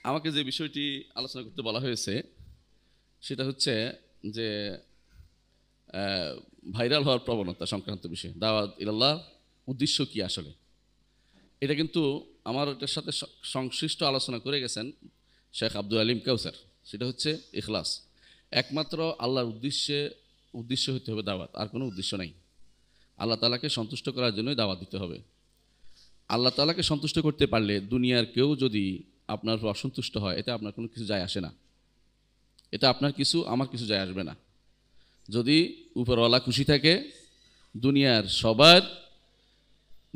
আমাকে যে বিষয়টি আলোচনা করতে বলা হয়েছে সেটা হচ্ছে যে ভাইরাল হওয়ার প্রবণতা সংক্রান্ত বিষয়, দাওয়াত ইলাল্লাহ উদ্দেশ্য কি আসলে। এটা কিন্তু আমার এটার সাথে সংশ্লিষ্ট আলোচনা করে গেছেন শেখ আব্দুল আলিম কাউসার। সেটা হচ্ছে ইখলাস। একমাত্র আল্লাহর উদ্দেশ্য হতে হবে দাওয়াত, আর কোনো উদ্দেশ্য নাই। আল্লাহ তাআলাকে সন্তুষ্ট করার জন্যই দাওয়াত দিতে হবে। আল্লাহ তাআলাকে সন্তুষ্ট করতে পারলে দুনিয়ার কেউ যদি আপনার উপর অসন্তুষ্ট হয়, এতে আপনার কোনো কিছু যায় আসে না। এটা আপনার কিছু, আমার কিছু যায় আসবে না। যদি উপরওয়ালা খুশি থাকে, দুনিয়ার সবার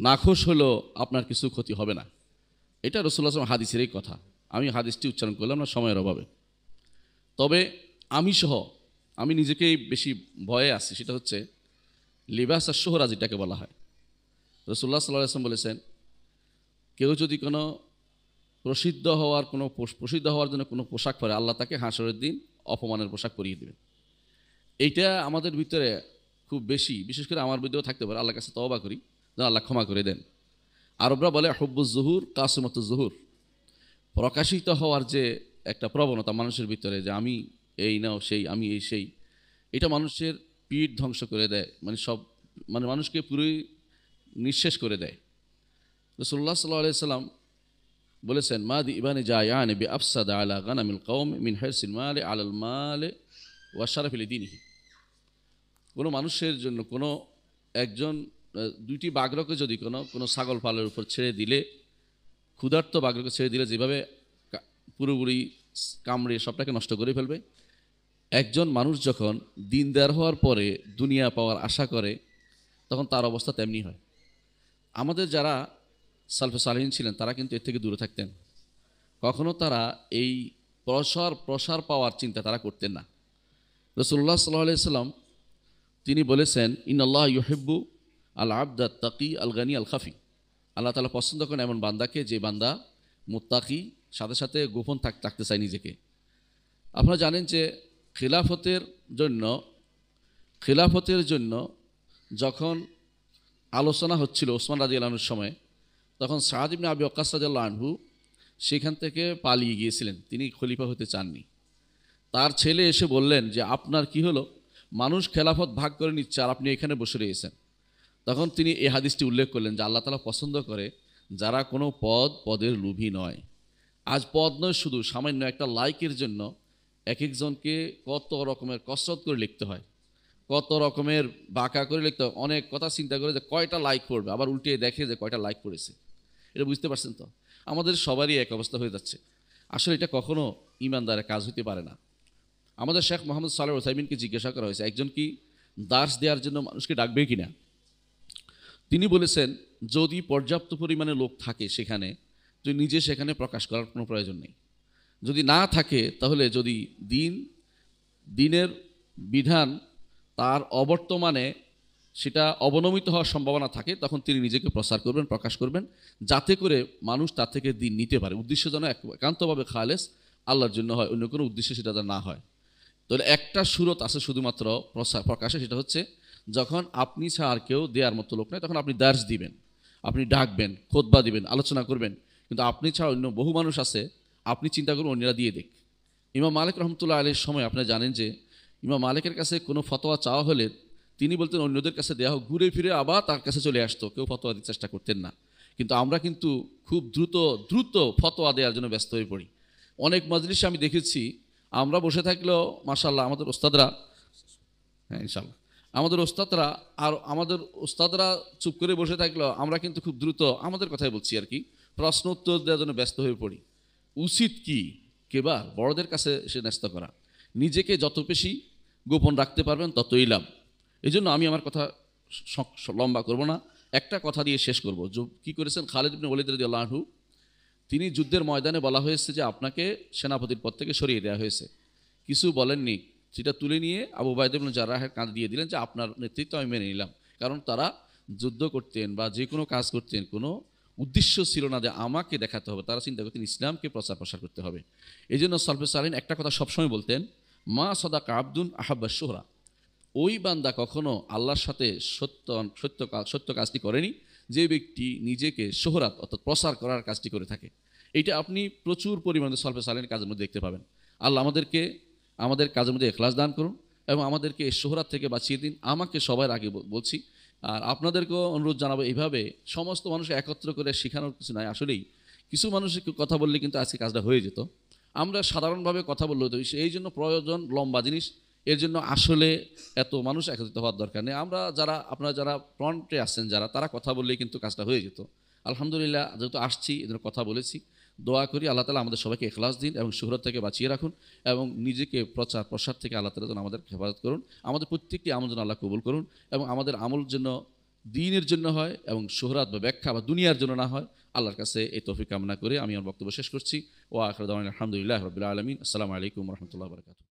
নাখোশ হলো আপনার কিছু ক্ষতি হবে না। এটা রাসূলুল্লাহ সাল্লাল্লাহু আলাইহি ওয়াসাল্লাম হাদিসেরই কথা। আমি হাদিসটি উচ্চারণ করলাম না সময়ের অভাবে। তবে আমি নিজেকেই বেশি ভয়ে আছি। সেটা হচ্ছে লিবাস আর শোহরা, যেটাকে বলা হয়। রাসূলুল্লাহ সাল্লাল্লাহু আলাইহি ওয়াসাল্লাম বলেছেন, কেউ যদি কোনো প্রসিদ্ধ হওয়ার জন্য কোনো পোশাক পরে, আল্লাহ তাকে হাসরের দিন অপমানের পোশাক পরিয়ে দেবেন। এইটা আমাদের ভিতরে খুব বেশি, বিশেষ করে আমার ভিতরেও থাকতে পারে। আল্লাহর কাছে তওবা করি যেন আল্লাহ ক্ষমা করে দেন। আরবরা বলে হুব্বুজ জুহুর কাসিমাতুজ জুহুর, প্রকাশিত হওয়ার যে একটা প্রবণতা মানুষের ভিতরে, যে আমি এই নাও সেই, আমি এই সেই, এটা মানুষের পিঠ ধ্বংস করে দেয়, মানুষকে পুরোই নিঃশেষ করে দেয়। রাসূলুল্লাহ সাল্লাল্লাহু আলাইহি সাল্লাম বলেছেন, মা দিবানি জায়ানি বিআফসাদা আলা গানামিল কওম মিন হিরসিল মালি আলাল মালি ওয়া শারাফি দীনিহি। কোনো মানুষের জন্য কোনো একজন দুইটি বাঘরকে যদি কোনো ছাগল পালের উপর ছেড়ে দিলে, ক্ষুধার্ত বাঘরকে ছেড়ে দিলে যেভাবে পুরোপুরি কামড়ে সবটাকে নষ্ট করে ফেলবে, একজন মানুষ যখন দিনদার হওয়ার পরে দুনিয়া পাওয়ার আশা করে, তখন তার অবস্থা তেমনি হয়। আমাদের যারা সালফে সালিহিন ছিলেন তারা কিন্তু এর থেকে দূরে থাকতেন। কখনো তারা এই প্রসার পাওয়ার চিন্তা তারা করতেন না। রাসূলুল্লাহ সাল্লাল্লাহু আলাইহি সাল্লাম তিনি বলেছেন, ইন্নাল্লাহ ইউহিব্বু আল আবদা তাকি আল গানি আল খাফি। আল্লাহ তাআলা পছন্দ করেন এমন বান্দাকে যে বান্দা মুত্তাকি, সাথে সাথে গোপন থাকতে চায় নিজেকে। আপনারা জানেন যে খিলাফতের জন্য যখন আলোচনা হচ্ছিল ওসমান রাদিয়াল্লাহু আনহুর সময়, তখন সাদ ইবনে আবি ওয়াক্কাস রাদিয়াল্লাহু আনহু সেখান থেকে পালিয়ে গিয়েছিলেন। তিনি খলিফা হতে চাননি। তার ছেলে এসে বললেন যে, আপনার কি হলো, মানুষ খেলাফত ভাগ করে নিচ্ছে আর আপনি এখানে বসে রয়েছেন। তখন তিনি এই হাদিসটি উল্লেখ করলেন যে আল্লাহ তাআলা পছন্দ করে যারা কোনো পদের লোভী নয়। আজ পদ নয়, শুধু সামান্য একটা লাইকের জন্য এক একজনকে কত রকমের কসরত করে লিখতে হয়, কত রকমের বাঁকা করে লিখতে হয়, অনেক কথা চিন্তা করে যে কয়টা লাইক পড়বে, আবার উল্টে দেখে যে কয়টা লাইক পড়েছে। এটা বুঝতে পারছেন তো? আমাদের সবারই এক অবস্থা হয়ে যাচ্ছে। আসলে এটা কখনো ইমানদারের কাজ হতে পারে না। আমাদের শেখ মোহাম্মদ সালেহ উসাইমিনকে জিজ্ঞাসা করা হয়েছে, একজন কি দার্স দেওয়ার জন্য মানুষকে ডাকবে কিনা। তিনি বলেছেন, যদি পর্যাপ্ত পরিমাণে লোক থাকে সেখানে, যদি নিজে সেখানে প্রকাশ করার কোনো প্রয়োজন নেই। যদি না থাকে, তাহলে যদি দিনের বিধান তার অবর্তমানে সেটা অবনমিত হওয়ার সম্ভাবনা থাকে, তখন তিনি নিজেকে প্রকাশ করবেন, যাতে করে মানুষ তার থেকে দিন নিতে পারে। উদ্দেশ্য যেন একান্তভাবে খালেস আল্লাহর জন্য হয়, অন্য কোনো উদ্দেশ্যে সেটা যেন না হয়। তাহলে একটা সুরত আছে শুধুমাত্র প্রকাশে, সেটা হচ্ছে যখন আপনি ছাড়া আর কেউ দেওয়ার মতো লোক নেই, তখন আপনি দার্স দিবেন, আপনি ডাকবেন, খুতবা দিবেন, আলোচনা করবেন। কিন্তু আপনি ছাড়া অন্য বহু মানুষ আছে, আপনি চিন্তা করবেন অন্যরা দিয়ে দেখ। ইমাম মালিক রহমতুল্লাহ আলাইহির সময় আপনারা জানেন যে ইমাম মালিকের কাছে কোনো ফতোয়া চাওয়া হলে তিনি বলতেন অন্যদের কাছে দেওয়া হোক, ঘুরে ফিরে আবার তার কাছে চলে আসতো, কেউ ফতোয়া দিতে চেষ্টা করতেন না। কিন্তু আমরা কিন্তু খুব দ্রুত ফতোয়া দেওয়ার জন্য ব্যস্ত হয়ে পড়ি। অনেক মজলিসে আমি দেখেছি, আমরা বসে থাকলেও মাশাআল্লাহ আমাদের ওস্তাদরা, হ্যাঁ ইনশাআল্লাহ, আমাদের ওস্তাদরা চুপ করে বসে থাকলেও আমরা কিন্তু খুব দ্রুত, আমাদের কথাই বলছি আর কি, প্রশ্ন উত্তর দেওয়ার জন্য ব্যস্ত হয়ে পড়ি। উচিত কি কেবার বড়দের কাছে এসে ন্যস্ত করা। নিজেকে যত বেশি গোপন রাখতে পারবেন ততই লাভ। এই জন্য আমি আমার কথা লম্বা করব না, একটা কথা দিয়ে শেষ করব। কি করেছেন খালিদ ইবনে ওয়ালিদ রাদিয়াল্লাহু আনহু, তিনি যুদ্ধের ময়দানে বলা হয়েছে যে আপনাকে সেনাপতির পদ থেকে সরিয়ে দেওয়া হয়েছে, কিছু বলেননি, সেটা তুলে নিয়ে আবু উবাইদা ইবনে জাররাহের কাঁধে দিয়ে দিলেন যে আপনার নেতৃত্ব আমি মেনে নিলাম। কারণ তারা যুদ্ধ করতেন বা যে কোনো কাজ করতেন, কোনো উদ্দেশ্য ছিল না যে আমাকে দেখাতে হবে, তারা চিন্তা করতেন ইসলামকে প্রসার করতে হবে। এই জন্য সালফে সালিহিন একটা কথা সবসময় বলতেন, মা সাদাকা আবদুন আহাব্বা শুহরা। ওই বান্দা কখনো আল্লাহর সাথে সত্য কাজটি করেনি যে ব্যক্তি নিজেকে শোহরাত অর্থাৎ প্রসার করার কাজটি করে থাকে। এইটা আপনি প্রচুর পরিমাণে সলফে সালেহিনের কাজের মধ্যে দেখতে পাবেন। আল্লাহ আমাদেরকে আমাদের কাজের মধ্যে ইখলাস দান করুন এবং আমাদেরকে এই শোহরাত থেকে বাঁচিয়ে দিন। আমাকে সবার আগে বলছি, আর আপনাদেরকেও অনুরোধ জানাবো, এইভাবে সমস্ত মানুষ একত্র করে শেখানোর কিছু নাই। আসলেই কিছু মানুষের কথা বললে কিন্তু আজকে কাজটা হয়ে যেত। আমরা সাধারণভাবে কথা বললে হতো, এই জন্য প্রয়োজন লম্বা জিনিস। এর জন্য আসলে এত মানুষ একত্রিত হওয়ার দরকার নেই। আপনারা যারা ফ্রন্টে আসছেন যারা, তারা কথা বললেই কিন্তু কাজটা হয়ে যেত। আলহামদুলিল্লাহ, যেহেতু আসছি এজন্য কথা বলেছি। দোয়া করি আল্লাহ তাআলা আমাদের সবাইকে ইখলাস দিন এবং শুহরত থেকে বাঁচিয়ে রাখুন এবং নিজেকে প্রচার প্রসার থেকে আল্লাহ তাআলা যেন আমাদের হেফাজত করুন। আমাদের প্রত্যেকটি আমল যেন আল্লাহ কবুল করুন এবং আমাদের আমল যেন দ্বীনের জন্য হয় এবং শুহরাত বা ব্যাখ্যা বা দুনিয়ার জন্য না হয়। আল্লাহর কাছে এই তৌফিক কামনা করে আমি আমার বক্তব্য শেষ করছি। ওয়া আখিরু দাওয়ানা আলহামদুলিল্লাহি রাব্বিল আলামিন। আসসালামু আলাইকুম ওয়া রাহমাতুল্লাহি ওয়া বারাকাতুহু।